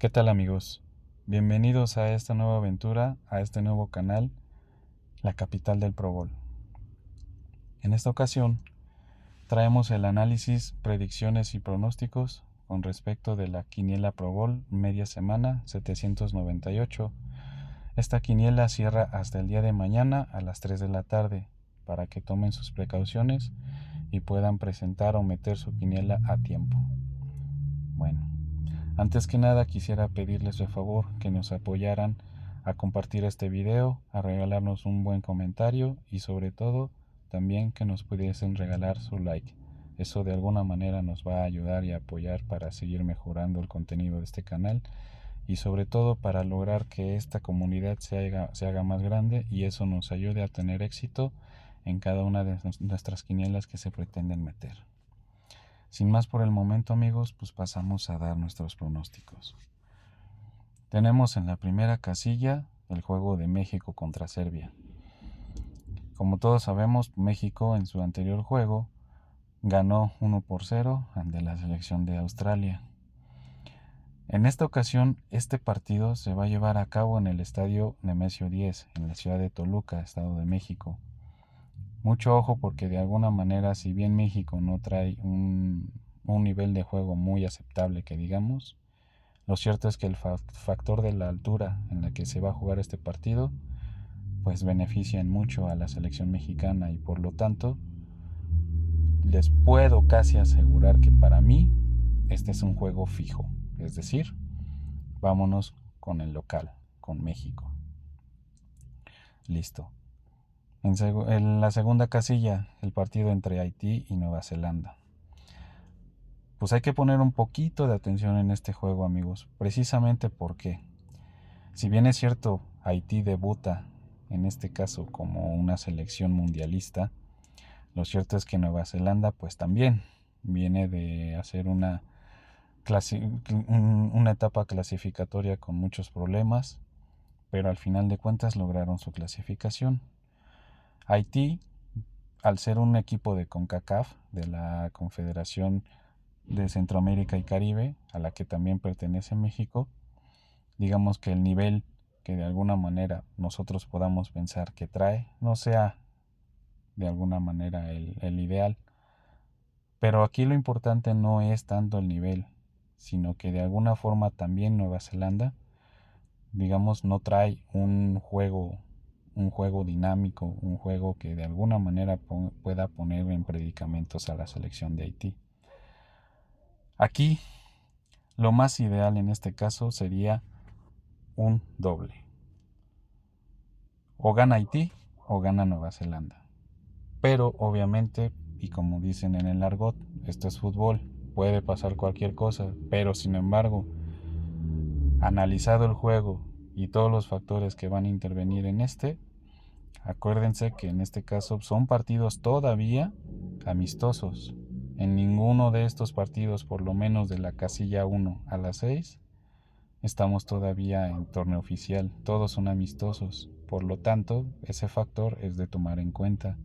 ¿Qué tal, amigos? Bienvenidos a esta nueva aventura, a este nuevo canal, la capital del Pro Bowl. En esta ocasión traemos el análisis, predicciones y pronósticos con respecto de la quiniela Pro Bowl media semana 798. Esta quiniela cierra hasta el día de mañana a las 3 de la tarde para que tomen sus precauciones y puedan presentar o meter su quiniela a tiempo. Bueno, antes que nada quisiera pedirles de favor que nos apoyaran a compartir este video, a regalarnos un buen comentario y sobre todo también que nos pudiesen regalar su like. Eso de alguna manera nos va a ayudar y apoyar para seguir mejorando el contenido de este canal y sobre todo para lograr que esta comunidad se haga más grande y eso nos ayude a tener éxito en cada una de nuestras quinielas que se pretenden meter. Sin más por el momento, amigos, pues pasamos a dar nuestros pronósticos. Tenemos en la primera casilla el juego de México contra Serbia. Como todos sabemos, México en su anterior juego ganó 1-0 ante la selección de Australia. En esta ocasión, este partido se va a llevar a cabo en el estadio Nemesio 10, en la ciudad de Toluca, Estado de México. Mucho ojo porque de alguna manera, si bien México no trae un nivel de juego muy aceptable que digamos, lo cierto es que el factor de la altura en la que se va a jugar este partido pues benefician mucho a la selección mexicana y por lo tanto les puedo casi asegurar que para mí este es un juego fijo, es decir, vámonos con el local, con México. Listo. En la segunda casilla, el partido entre Haití y Nueva Zelanda. Pues hay que poner un poquito de atención en este juego, amigos, precisamente porque, si bien es cierto, Haití debuta, en este caso, como una selección mundialista, lo cierto es que Nueva Zelanda, pues también viene de hacer una etapa clasificatoria con muchos problemas, pero al final de cuentas lograron su clasificación. Haití, al ser un equipo de CONCACAF, de la Confederación de Centroamérica y Caribe, a la que también pertenece México, digamos que el nivel que de alguna manera nosotros podamos pensar que trae no sea de alguna manera el ideal, pero aquí lo importante no es tanto el nivel, sino que de alguna forma también Nueva Zelanda, digamos, no trae un juego dinámico, un juego que de alguna manera pueda poner en predicamentos a la selección de Haití. Aquí lo más ideal en este caso sería un doble. O gana Haití o gana Nueva Zelanda. Pero obviamente, y como dicen en el argot, esto es fútbol, puede pasar cualquier cosa, pero sin embargo, analizado el juego y todos los factores que van a intervenir en acuérdense que en este caso son partidos todavía amistosos. En ninguno de estos partidos, por lo menos de la casilla 1 a la 6, estamos todavía en torneo oficial. Todos son amistosos. Por lo tanto, ese factor es de tomar en cuenta.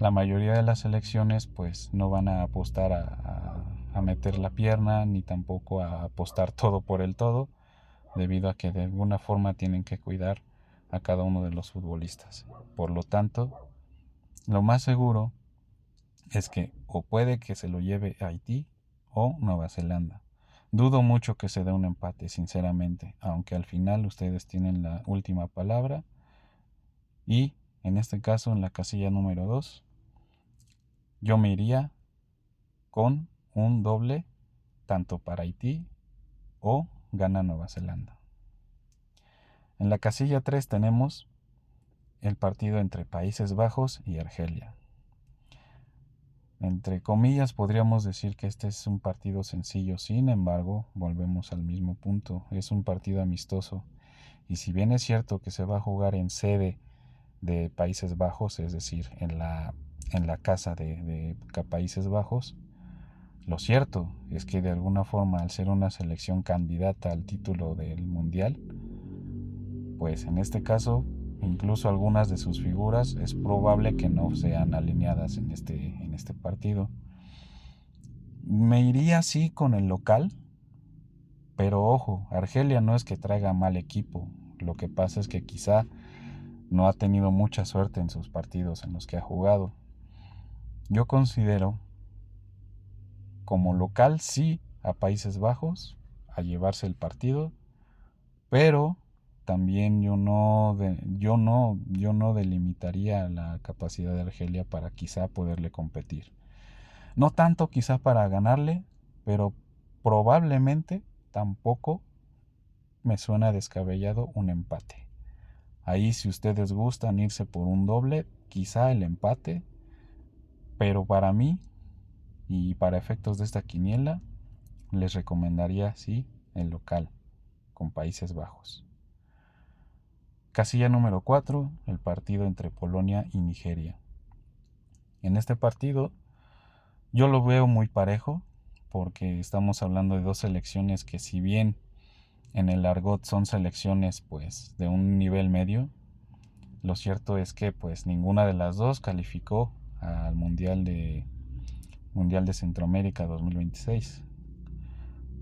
La mayoría de las selecciones pues no van a apostar a meter la pierna ni tampoco a apostar todo por el todo, debido a que de alguna forma tienen que cuidar a cada uno de los futbolistas. Por lo tanto, lo más seguro es que o puede que se lo lleve Haití o Nueva Zelanda. Dudo mucho que se dé un empate, sinceramente, aunque al final ustedes tienen la última palabra y en este caso en la casilla número 2 yo me iría con un doble tanto para Haití o gana Nueva Zelanda. En la casilla 3 tenemos el partido entre Países Bajos y Argelia. Entre comillas podríamos decir que este es un partido sencillo, sin embargo, volvemos al mismo punto, es un partido amistoso. Y si bien es cierto que se va a jugar en sede de Países Bajos, es decir, en la casa de Países Bajos, lo cierto es que de alguna forma, al ser una selección candidata al título del Mundial, pues en este caso, incluso algunas de sus figuras es probable que no sean alineadas en este partido. Me iría así con el local, Pero ojo, Argelia no es que traiga mal equipo, lo que pasa es que quizá no ha tenido mucha suerte en sus partidos en los que ha jugado. Yo considero como local sí a Países Bajos a llevarse el partido, pero también yo no delimitaría la capacidad de Argelia para quizá poderle competir. No tanto quizá para ganarle, pero probablemente tampoco me suena descabellado un empate. Ahí si ustedes gustan irse por un doble, quizá el empate, pero para mí y para efectos de esta quiniela, les recomendaría sí el local con Países Bajos. Casilla número 4, el partido entre Polonia y Nigeria. En este partido yo lo veo muy parejo porque estamos hablando de dos selecciones que si bien en el argot son selecciones pues de un nivel medio, lo cierto es que pues ninguna de las dos calificó al Mundial de Centroamérica 2026.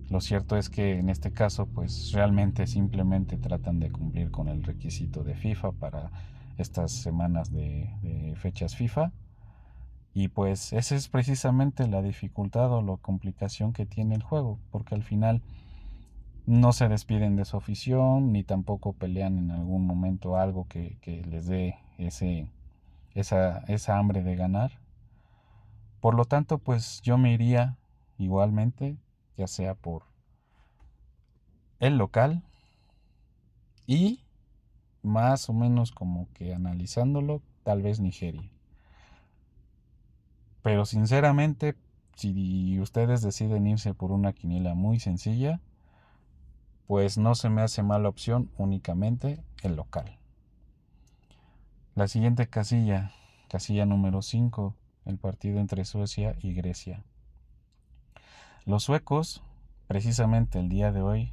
Lo cierto es que en este caso pues realmente simplemente tratan de cumplir con el requisito de FIFA para estas semanas de fechas FIFA. Y pues esa es precisamente la dificultad o la complicación que tiene el juego, porque al final no se despiden de su afición, ni tampoco pelean en algún momento algo que les dé esa hambre de ganar. Por lo tanto, pues yo me iría igualmente, ya sea por el local y más o menos como que analizándolo, tal vez Nigeria. Pero sinceramente, si ustedes deciden irse por una quiniela muy sencilla, pues no se me hace mala opción únicamente el local. La siguiente casilla, casilla número 5, el partido entre Suecia y Grecia. Los suecos, precisamente el día de hoy,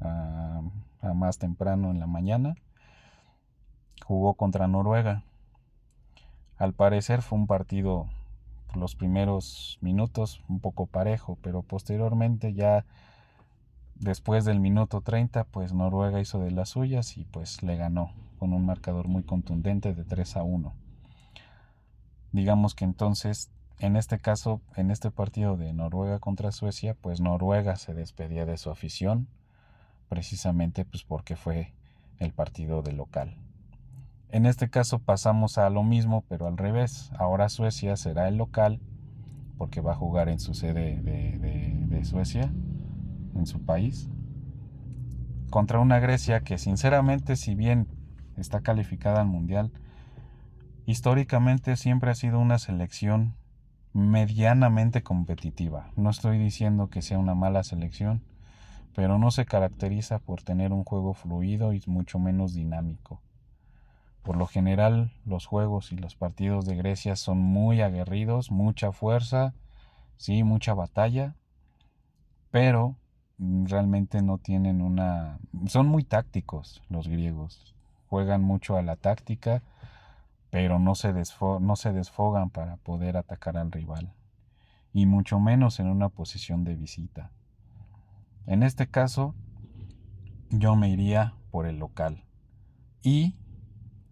a más temprano en la mañana, jugó contra Noruega. Al parecer fue un partido, los primeros minutos, un poco parejo, pero posteriormente ya después del minuto 30, pues Noruega hizo de las suyas y pues le ganó con un marcador muy contundente de 3-1. Digamos que entonces, en este caso, en este partido de Noruega contra Suecia, pues Noruega se despedía de su afición, precisamente pues porque fue el partido de local. En este caso pasamos a lo mismo, pero al revés. Ahora Suecia será el local, porque va a jugar en su sede de Suecia, en su país, contra una Grecia que sinceramente, si bien está calificada al Mundial, históricamente siempre ha sido una selección medianamente competitiva. No estoy diciendo que sea una mala selección, pero no se caracteriza por tener un juego fluido y mucho menos dinámico. Por lo general, los juegos y los partidos de Grecia son muy aguerridos, mucha fuerza, sí, mucha batalla, pero realmente no tienen una... Son muy tácticos los griegos, juegan mucho a la táctica, pero no se desfogan para poder atacar al rival, y mucho menos en una posición de visita. En este caso, yo me iría por el local. Y,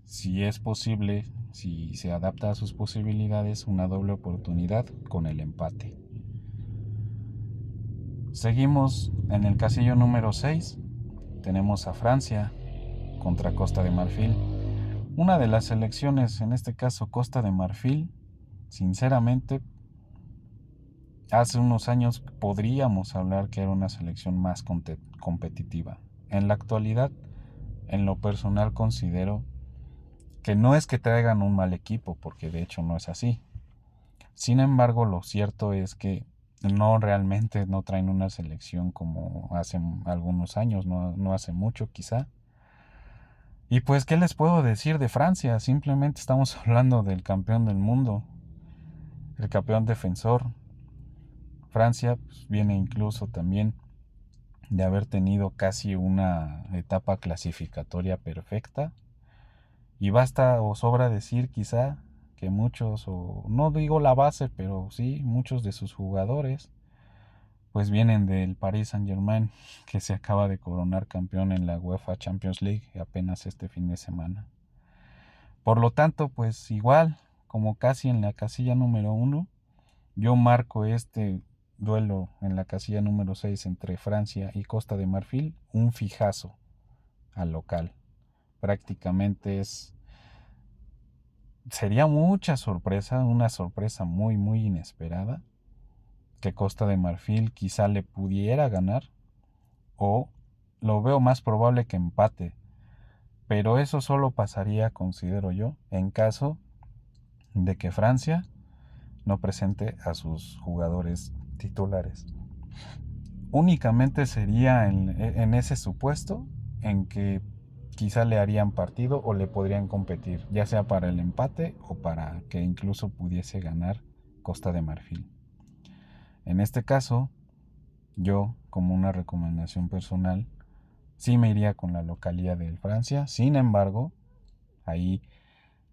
si es posible, si se adapta a sus posibilidades, una doble oportunidad con el empate. Seguimos en el casillo número 6. Tenemos a Francia contra Costa de Marfil. Una de las selecciones, en este caso Costa de Marfil, sinceramente, hace unos años podríamos hablar que era una selección más competitiva. En la actualidad, en lo personal considero que no es que traigan un mal equipo, porque de hecho no es así. Sin embargo, lo cierto es que realmente no traen una selección como hace algunos años, no hace mucho quizá. Y pues, ¿qué les puedo decir de Francia? Simplemente estamos hablando del campeón del mundo, el campeón defensor. Francia pues, viene incluso también de haber tenido casi una etapa clasificatoria perfecta. Y basta o sobra decir quizá que muchos, o no digo la base, pero sí muchos de sus jugadores, pues vienen del Paris Saint-Germain, que se acaba de coronar campeón en la UEFA Champions League apenas este fin de semana. Por lo tanto, pues igual, como casi en la casilla número 1, yo marco este duelo en la casilla número 6 entre Francia y Costa de Marfil, un fijazo al local. Prácticamente sería mucha sorpresa, una sorpresa muy muy inesperada, que Costa de Marfil quizá le pudiera ganar, o lo veo más probable que empate, pero eso solo pasaría, considero yo, en caso de que Francia no presente a sus jugadores titulares. Únicamente sería en ese supuesto en que quizá le harían partido o le podrían competir, ya sea para el empate o para que incluso pudiese ganar Costa de Marfil. En este caso, yo, como una recomendación personal, sí me iría con la localía de Francia. Sin embargo, ahí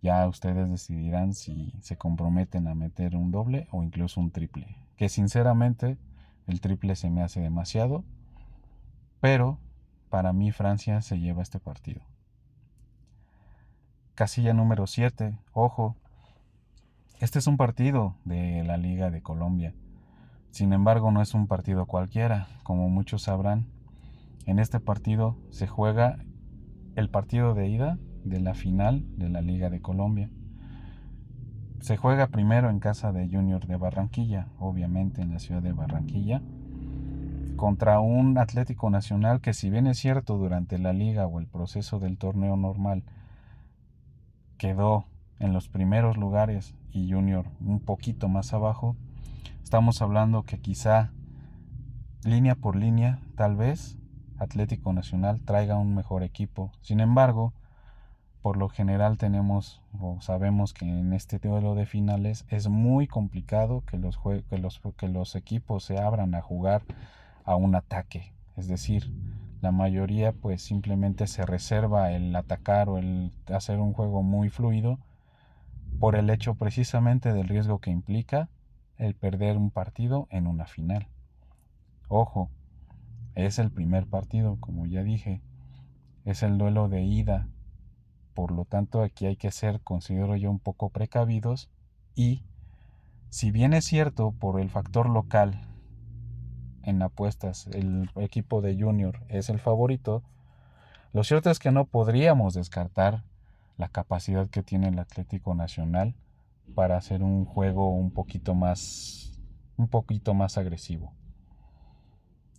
ya ustedes decidirán si se comprometen a meter un doble o incluso un triple. Que sinceramente el triple se me hace demasiado, pero para mí Francia se lleva este partido. Casilla número 7. Ojo, este es un partido de la Liga de Colombia. Sin embargo, no es un partido cualquiera. Como muchos sabrán, en este partido se juega el partido de ida de la final de la Liga de Colombia. Se juega primero en casa de Junior de Barranquilla, obviamente en la ciudad de Barranquilla, contra un Atlético Nacional que, si bien es cierto, durante la liga o el proceso del torneo normal quedó en los primeros lugares y Junior un poquito más abajo, estamos hablando que quizá línea por línea, tal vez Atlético Nacional traiga un mejor equipo. Sin embargo, por lo general tenemos o sabemos que en este duelo de finales es muy complicado que los equipos se abran a jugar a un ataque. Es decir, la mayoría pues simplemente se reserva el atacar o el hacer un juego muy fluido por el hecho precisamente del riesgo que implica el perder un partido en una final. Ojo, es el primer partido, como ya dije, es el duelo de ida. Por lo tanto, aquí hay que ser, considero yo, un poco precavidos, y si bien es cierto por el factor local en apuestas el equipo de Junior es el favorito, lo cierto es que no podríamos descartar la capacidad que tiene el Atlético Nacional para hacer un juego un poquito más agresivo.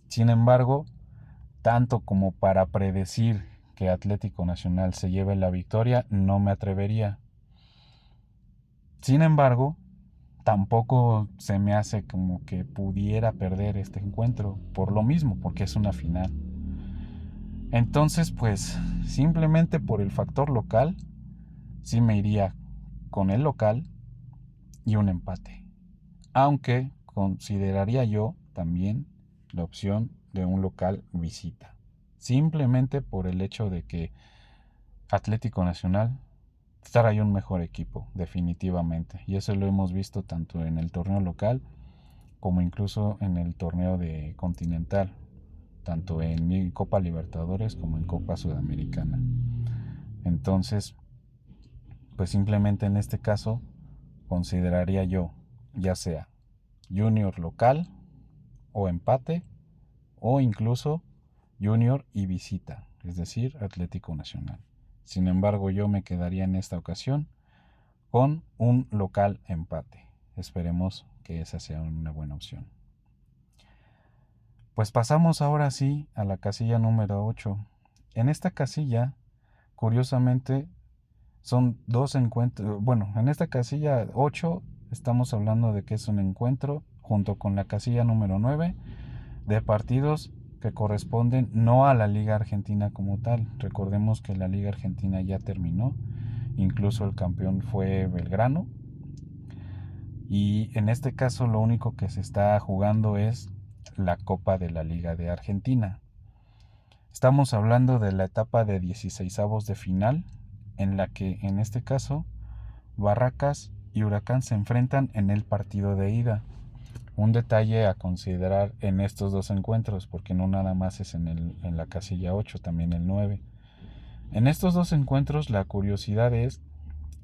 Sin embargo, tanto como para predecir que Atlético Nacional se lleve la victoria, no me atrevería. Sin embargo, tampoco se me hace como que pudiera perder este encuentro por lo mismo, porque es una final. Entonces, pues, simplemente por el factor local, sí me iría con el local y un empate. Aunque consideraría yo también la opción de un local visita. Simplemente por el hecho de que Atlético Nacional trae un mejor equipo, definitivamente. Y eso lo hemos visto tanto en el torneo local como incluso en el torneo de continental, tanto en Copa Libertadores como en Copa Sudamericana. Entonces, pues simplemente en este caso consideraría yo, ya sea Junior local o empate, o incluso Junior y visita, es decir, Atlético Nacional. Sin embargo, yo me quedaría en esta ocasión con un local empate. Esperemos que esa sea una buena opción. Pues pasamos ahora sí a la casilla número 8. En esta casilla, curiosamente, son dos encuentros. Bueno, en esta casilla 8 estamos hablando de que es un encuentro junto con la casilla número 9 de partidos que corresponden no a la Liga Argentina como tal. Recordemos que la Liga Argentina ya terminó, incluso el campeón fue Belgrano, y en este caso lo único que se está jugando es la Copa de la Liga de Argentina. Estamos hablando de la etapa de 16avos de final, en la que en este caso Barracas y Huracán se enfrentan en el partido de ida. un detalle a considerar en estos dos encuentros, porque no nada más es en la casilla 8, también el 9. En estos dos encuentros la curiosidad es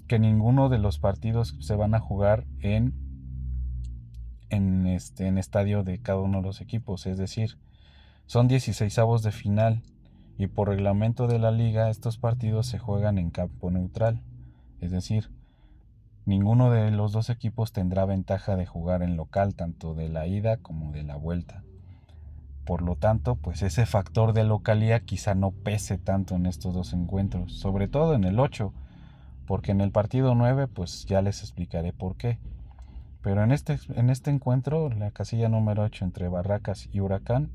que ninguno de los partidos se van a jugar en estadio de cada uno de los equipos, es decir, son 16avos de final y por reglamento de la liga estos partidos se juegan en campo neutral, es decir, ninguno de los dos equipos tendrá ventaja de jugar en local, tanto de la ida como de la vuelta. Por lo tanto, pues ese factor de localía quizá no pese tanto en estos dos encuentros, sobre todo en el 8, porque en el partido 9 pues ya les explicaré por qué. Pero en este encuentro, la casilla número 8 entre Barracas y Huracán,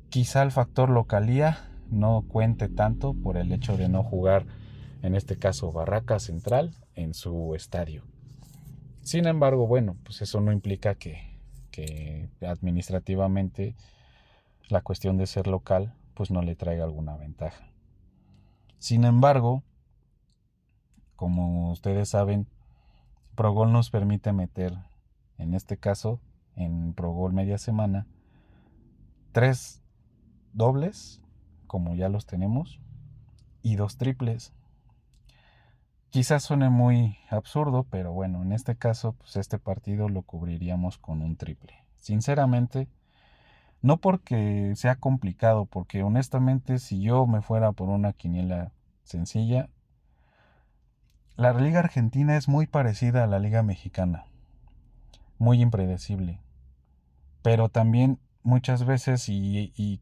quizá el factor localía no cuente tanto por el hecho de no jugar, en este caso Barracas Central, en su estadio. Sin embargo, bueno, pues eso no implica que administrativamente la cuestión de ser local pues no le traiga alguna ventaja. Sin embargo, como ustedes saben, ProGol nos permite meter, en este caso, en ProGol media semana, 3 dobles, como ya los tenemos, y 2 triples. Quizás suene muy absurdo, pero bueno, en este caso, pues este partido lo cubriríamos con un triple. Sinceramente, no porque sea complicado, porque honestamente si yo me fuera por una quiniela sencilla, la liga argentina es muy parecida a la liga mexicana, muy impredecible, pero también muchas veces y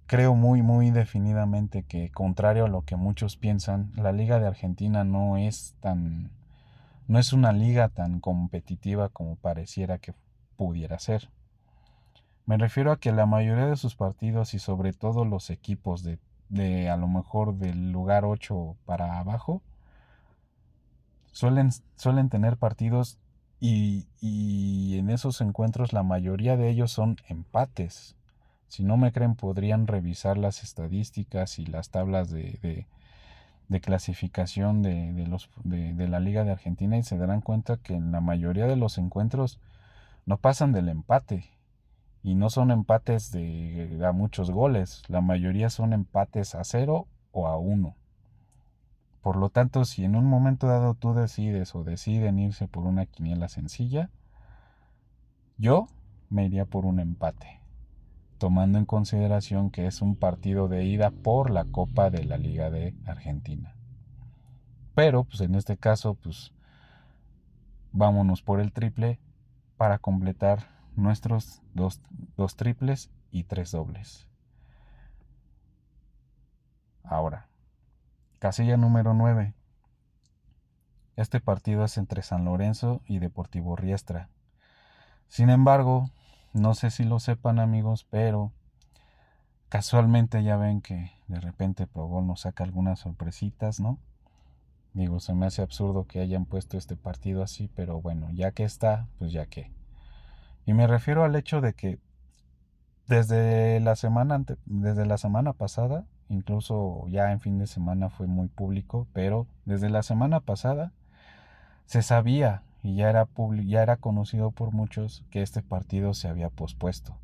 creo muy definidamente que contrario a lo que muchos piensan, la liga de Argentina no es una liga tan competitiva como pareciera que pudiera ser. Me refiero a que la mayoría de sus partidos y sobre todo los equipos de a lo mejor del lugar 8 para abajo suelen tener partidos y en esos encuentros la mayoría de ellos son empates. Si no me creen podrían revisar las estadísticas y las tablas de clasificación de la Liga de Argentina y se darán cuenta que en la mayoría de los encuentros no pasan del empate. Y no son empates a muchos goles, la mayoría son empates a 0 o a 1. Por lo tanto, si en un momento dado tú decides o deciden irse por una quiniela sencilla, yo me iría por un empate, tomando en consideración que es un partido de ida por la Copa de la Liga de Argentina. Pero, pues en este caso, pues vámonos por el triple para completar nuestros dos triples y 3 dobles. Ahora, casilla número 9. Este partido es entre San Lorenzo y Deportivo Riestra. Sin embargo, no sé si lo sepan amigos, pero casualmente ya ven que de repente ProGol nos saca algunas sorpresitas, ¿no? Digo, se me hace absurdo que hayan puesto este partido así, pero bueno, ya que está, pues ya que. Y me refiero al hecho de que desde la semana pasada, incluso ya en fin de semana fue muy público, pero desde la semana pasada se sabía y ya era conocido por muchos que este partido se había pospuesto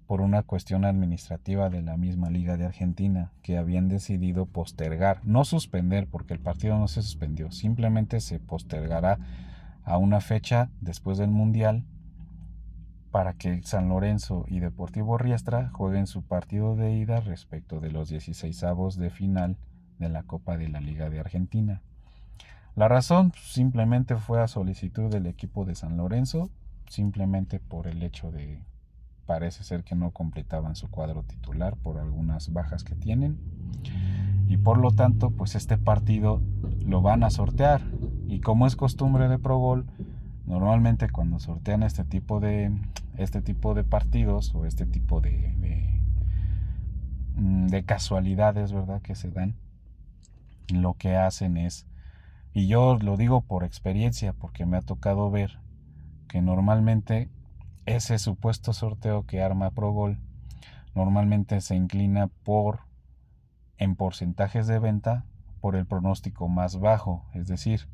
por una cuestión administrativa de la misma Liga de Argentina, que habían decidido postergar, no suspender, porque el partido no se suspendió, simplemente se postergará a una fecha después del Mundial para que San Lorenzo y Deportivo Riestra jueguen su partido de ida respecto de los 16avos de final de la Copa de la Liga de Argentina. La razón simplemente fue a solicitud del equipo de San Lorenzo, simplemente por el hecho de parece ser que no completaban su cuadro titular por algunas bajas que tienen y por lo tanto pues este partido lo van a sortear y como es costumbre de ProGol, normalmente cuando sortean este tipo de partidos o este tipo de casualidades, ¿verdad? Que se dan, lo que hacen es, y yo lo digo por experiencia porque me ha tocado ver que normalmente ese supuesto sorteo que arma ProGol normalmente se inclina en porcentajes de venta por el pronóstico más bajo, es decir,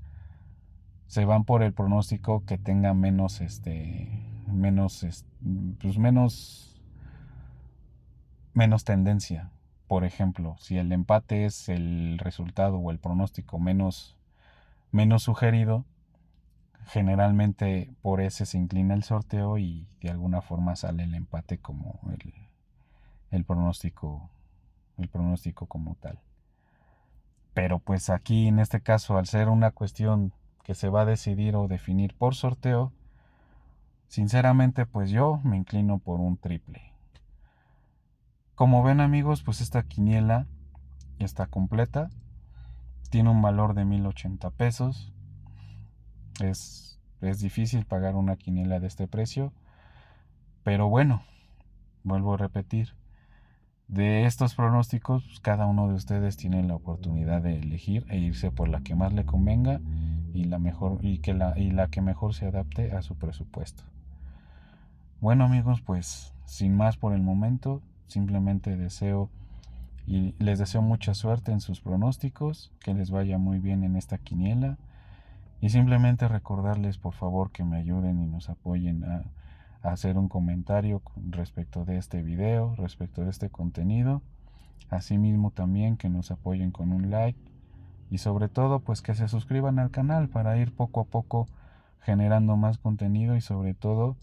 se van por el pronóstico que tenga pues menos tendencia. Por ejemplo, si el empate es el resultado o el pronóstico menos sugerido, generalmente por ese se inclina el sorteo y de alguna forma sale el empate como el pronóstico, el pronóstico como tal. Pero pues aquí en este caso, al ser una cuestión que se va a decidir o definir por sorteo, sinceramente pues yo me inclino por un triple. Como ven amigos, pues esta quiniela está completa, tiene un valor de 1080 pesos. Es difícil pagar una quiniela de este precio, pero bueno, vuelvo a repetir, de estos pronósticos, pues, cada uno de ustedes tiene la oportunidad de elegir e irse por la que más le convenga y la que mejor se adapte a su presupuesto. Bueno amigos, pues sin más por el momento, simplemente les deseo mucha suerte en sus pronósticos, que les vaya muy bien en esta quiniela y simplemente recordarles por favor que me ayuden y nos apoyen a hacer un comentario respecto de este video, respecto de este contenido. Asimismo también que nos apoyen con un like y sobre todo pues que se suscriban al canal para ir poco a poco generando más contenido y sobre todo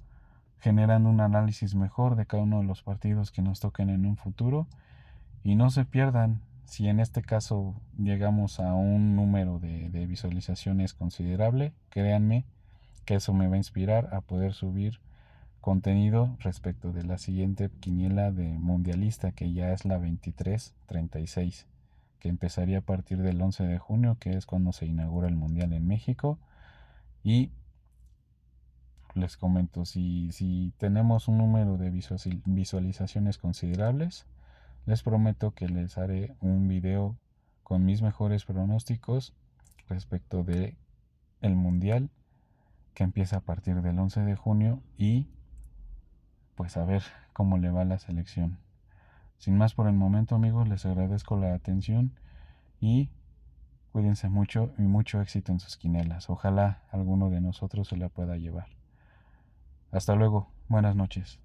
generando un análisis mejor de cada uno de los partidos que nos toquen en un futuro. Y no se pierdan, si en este caso llegamos a un número de visualizaciones considerable, créanme que eso me va a inspirar a poder subir contenido respecto de la siguiente quiniela de mundialista, que ya es la 23-36, que empezaría a partir del 11 de junio, que es cuando se inaugura el mundial en México. Y les comento, si tenemos un número de visualizaciones considerables, les prometo que les haré un video con mis mejores pronósticos respecto de el mundial que empieza a partir del 11 de junio y pues a ver cómo le va a la selección. Sin más por el momento amigos, les agradezco la atención y cuídense mucho y mucho éxito en sus quinelas. Ojalá alguno de nosotros se la pueda llevar. Hasta luego, buenas noches.